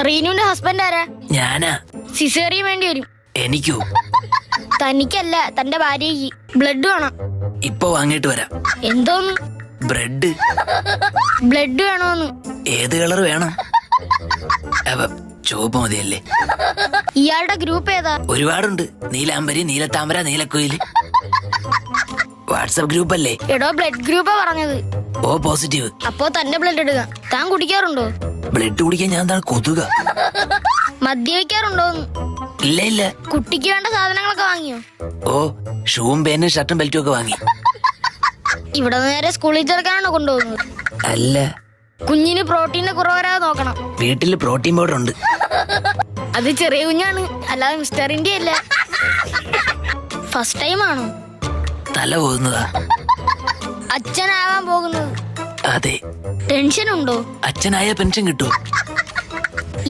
റീനുവിന്റെ husband ആരാ? ഞാനാ. Caesarean വേണ്ടി വരും. എനിക്കോ? തനിക്കല്ല, തന്റെ ഭാര്യയ്ക്ക്. ബ്ലഡ് വേണം. ഇപ്പൊ വാങ്ങിട്ട് വരാം. എന്തോന്ന്? ബ്രെഡ്. ബ്ലഡ് വേണോന്ന്? ഏത് കളർ വേണം? ചുവപ്പ് മതിയല്ലേ? ഇയാളുടെ ഗ്രൂപ്പ് ഏതാ? ഒരുപാടുണ്ട്. നീലാംബരി, നീലത്താമര, നീലക്കുയില്. വാട്സപ്പ് ഗ്രൂപ്പ് അല്ലേ? എടോ, ബ്ലഡ് ഗ്രൂപ്പാ പറഞ്ഞത്. O positive. അപ്പോ തന്റെ ബ്ലഡ് എടുക്കാം. താൻ കുടിക്കാറുണ്ടോ? ബ്ലഡ് കുടിക്കാൻ ഞാൻ എന്താണ് കൊതുക? മദ്യപിക്കാറുണ്ടോന്ന്? ഇല്ല ഇല്ല. കുട്ടിക്ക് വേണ്ട സാധനങ്ങളൊക്കെ വാങ്ങിയോ? ഓ, ഷൂവും പേനും ഷർട്ടും ബെൽറ്റും ഒക്കെ വാങ്ങി. ഇവിടെ നേരെ സ്കൂളിൽ ചേർക്കാനാണോ കൊണ്ടുപോകുന്നത്? അല്ല, കുഞ്ഞിന് പ്രോട്ടീന് കുറവരാതെ നോക്കണം. വീട്ടില് പ്രോട്ടീൻ പൗഡർ ഉണ്ട്. അത് ചെറിയ കുഞ്ഞാണ്, അല്ലാതെ മിസ്റ്റർ ഇന്ത്യ അല്ല. ഫസ്റ്റ് ടൈം ആണോ? തല പോകുന്നതാ. അച്ഛനാവാൻ പോകുന്നത്? അതെ. ടെൻഷൻ ഉണ്ടോ? അച്ഛനായ പെൻഷൻ കിട്ടുമോ?